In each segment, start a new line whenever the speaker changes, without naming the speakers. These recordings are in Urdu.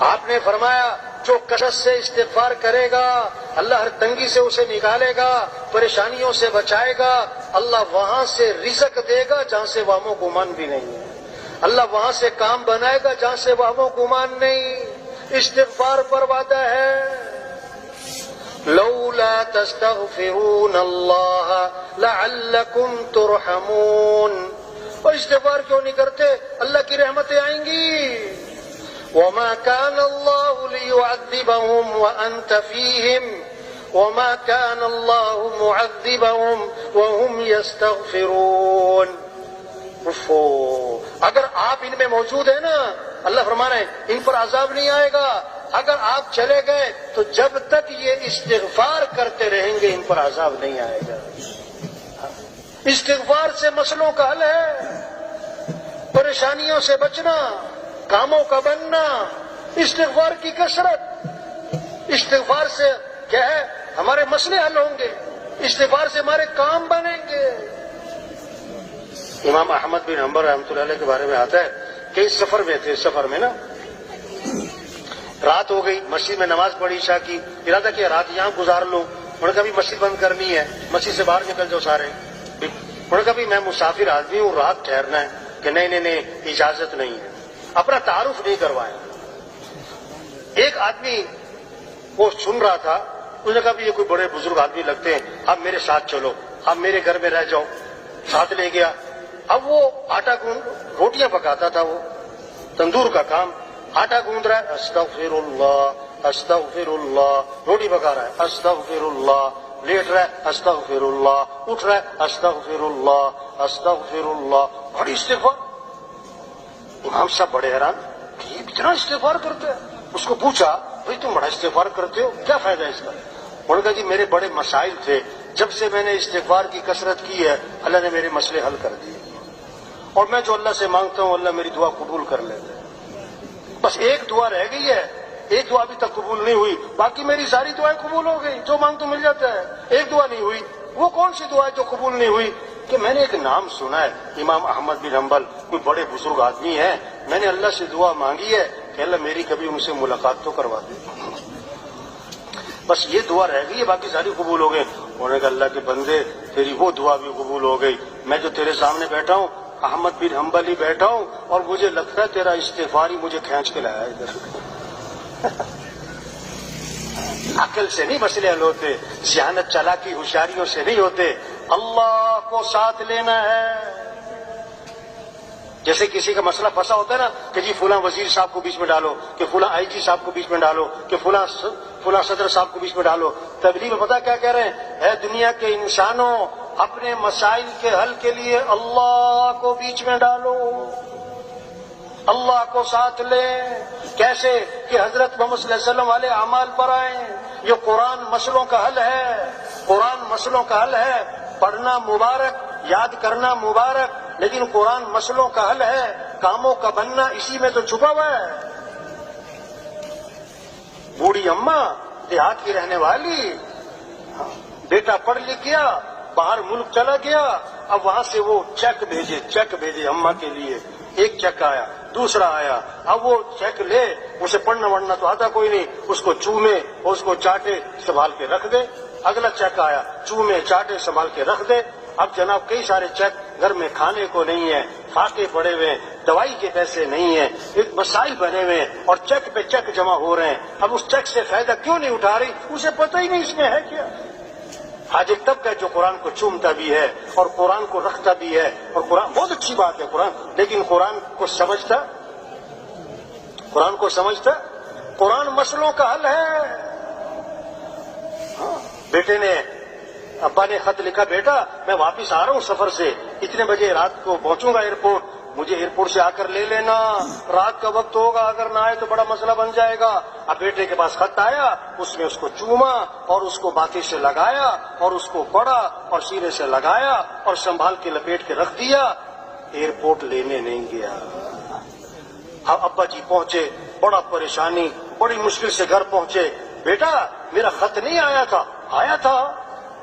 آپ نے فرمایا جو کثرت سے استغفار کرے گا اللہ ہر تنگی سے اسے نکالے گا، پریشانیوں سے بچائے گا، اللہ وہاں سے رزق دے گا جہاں سے وہم و گمان بھی نہیں ہے، اللہ وہاں سے کام بنائے گا جہاں سے وہم و گمان نہیں۔ استغفار پر وعدہ ہے، لولا تستغفرون اللہ لعلکم ترحمون۔ اور استغفار کیوں نہیں کرتے؟ اللہ کی رحمتیں آئیں گی۔ وما كان الله ليعذبهم وأنت فيهم وما كان الله معذبهم وهم يستغفرون۔ اگر آپ ان میں موجود ہیں نا، اللہ فرما رہے ہیں ان پر عذاب نہیں آئے گا۔ اگر آپ چلے گئے تو جب تک یہ استغفار کرتے رہیں گے ان پر عذاب نہیں آئے گا۔ استغفار سے مسئلوں کا حل ہے، پریشانیوں سے بچنا، کاموں کا بننا، استغفار کی کثرت۔ استغفار سے کیا ہے؟ ہمارے مسئلے حل ہوں گے، استغفار سے ہمارے کام بنیں گے۔ امام احمد بن حنبل رحمۃ اللہ علیہ کے بارے میں آتا ہے کہ اس سفر میں تھے، سفر میں نا رات ہو گئی، مسجد میں نماز پڑھی عشاء کی، ارادہ کیا رات یہاں گزار لوں، انہوں نے کہا بھی مسجد بند کرنی ہے، مسجد سے باہر نکل جاؤ سارے۔ انہوں نے کہا بھی میں مسافر آدمی ہوں، رات ٹھہرنا ہے، کہ نہیں اجازت نہیں ہے، اپنا تعارف نہیں کروائے۔ ایک آدمی وہ سن رہا تھا، اس نے کہا بھی یہ کوئی بڑے بزرگ آدمی لگتے ہیں، آپ میرے ساتھ چلو، آپ میرے گھر میں رہ جاؤ، ساتھ لے گیا۔ اب وہ آٹا گوند روٹیاں پکاتا تھا، وہ تندور کا کام، آٹا گوند رہا ہے، استغفر اللہ استغفر اللہ، روٹی پکا رہا ہے استغفر اللہ، لیٹ رہا ہے استغفر اللہ، اٹھ رہا ہے استغفر اللہ استغفر اللہ، بڑی استغفار۔ امام صاحب بڑے حیران کہ یہ اتنا استغفار کرتے ہیں۔ اس کو پوچھا بھائی تم بڑا استغفار کرتے ہو، کیا فائدہ ہے اس کا؟ انہوں نے کہا جی میرے بڑے مسائل تھے، جب سے میں نے استغفار کی کثرت کی ہے اللہ نے میرے مسئلے حل کر دیے، اور میں جو اللہ سے مانگتا ہوں اللہ میری دعا قبول کر لیتا ہے۔ بس ایک دعا رہ گئی ہے، ایک دعا ابھی تک قبول نہیں ہوئی، باقی میری ساری دعائیں قبول ہو گئی، جو مانگ تو مل جاتا ہے۔ ایک دعا نہیں ہوئی، وہ کون سی دعا ہے جو قبول نہیں ہوئی؟ کہ میں نے ایک نام سنا ہے امام احمد بن حنبل، کوئی بڑے بزرگ آدمی ہیں، میں نے اللہ سے دعا مانگی ہے کہ اللہ میری کبھی ان سے ملاقات تو کروا دے، بس یہ دعا رہ گئی ہے، باقی ساری قبول ہو گئی۔ انہوں نے کہا اللہ کے بندے تیری وہ دعا بھی قبول ہو گئی، میں جو تیرے سامنے بیٹھا ہوں احمد بن حنبل ہی بیٹھا ہوں، اور مجھے لگتا ہے تیرا استغفار ہی مجھے کھینچ کے لایا ادھر۔ عقل سے نہیں مسئلے حل ہوتے، ذہانت چالاکی ہوشیاریوں سے نہیں ہوتے، اللہ کو ساتھ لینا ہے۔ جیسے کسی کا مسئلہ پھنسا ہوتا ہے نا کہ جی فلاں وزیر صاحب کو بیچ میں ڈالو، کہ فلاں آئی جی صاحب کو بیچ میں ڈالو، کہ فلاں صدر صاحب کو بیچ میں ڈالو۔ تبلیغ میں پتہ کیا کہہ رہے ہیں؟ اے دنیا کے انسانوں، اپنے مسائل کے حل کے لیے اللہ کو بیچ میں ڈالو، اللہ کو ساتھ لیں۔ کیسے؟ کہ حضرت محمد صلی اللہ علیہ وسلم والے اعمال پر آئیں۔ یہ قرآن مسئلوں کا حل ہے، قرآن مسئلوں کا حل ہے۔ پڑھنا مبارک، یاد کرنا مبارک، لیکن قرآن مسئلوں کا حل ہے، کاموں کا بننا اسی میں تو چھپا ہوا ہے۔ بوڑھی اماں دیہات کی رہنے والی، بیٹا پڑھ لکھ گیا، باہر ملک چلا گیا، اب وہاں سے وہ چیک بھیجے اماں کے لیے، ایک چیک آیا، دوسرا آیا، اب وہ چیک لے، اسے پڑھنا وڑھنا تو آتا کوئی نہیں، اس کو چومے اور اس کو چاٹے، سنبھال کے رکھ دے۔ اگلا چیک آیا، چومے چاٹے سنبھال کے رکھ دے۔ اب جناب کئی سارے چیک، گھر میں کھانے کو نہیں ہے، فاقے پڑے ہوئے ہیں، دوائی کے پیسے نہیں ہیں، ایک مسائل بنے ہوئے ہیں، اور چیک پہ چیک جمع ہو رہے ہیں۔ اب اس چیک سے فائدہ کیوں نہیں اٹھا رہی؟ اسے پتہ ہی نہیں اس میں ہے کیا۔ آج ایک طبقہ ہے جو قرآن کو چومتا بھی ہے اور قرآن کو رکھتا بھی ہے، اور قرآن بہت اچھی بات ہے قرآن، لیکن قرآن کو سمجھتا، قرآن مسئلوں کا حل ہے۔ بیٹے نے، ابا نے خط لکھا، بیٹا میں واپس آ رہا ہوں سفر سے، اتنے بجے رات کو پہنچوں گا ایئرپورٹ، مجھے ایئرپورٹ سے آ کر لے لینا، رات کا وقت ہوگا، اگر نہ آئے تو بڑا مسئلہ بن جائے گا۔ اب بیٹے کے پاس خط آیا، اس میں اس کو چوما اور اس کو باتیں سے لگایا اور اس کو پڑھا اور سینے سے لگایا اور سنبھال کے لپیٹ کے رکھ دیا، ایئرپورٹ لینے نہیں گیا۔ اب ابا جی پہنچے، بڑا پریشانی، بڑی مشکل سے گھر پہنچے، بیٹا میرا خط نہیں آیا تھا؟ آیا تھا،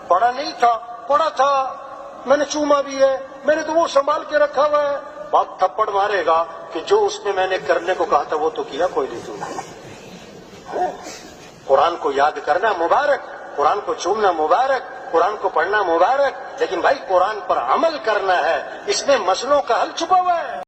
پڑھا نہیں تھا؟ پڑھا تھا، میں نے چوما بھی ہے، میں نے تو وہ سنبھال کے رکھا ہوا ہے۔ باپ تھپڑ مارے گا، کہ جو اس میں میں نے کرنے کو کہا تھا وہ تو کیا کوئی نہیں تم نے. قرآن کو یاد کرنا مبارک, قرآن کو چومنا مبارک, قرآن کو پڑھنا مبارک, لیکن بھائی قرآن پر عمل کرنا ہے, اس میں مسئلوں کا حل چھپا ہوا ہے.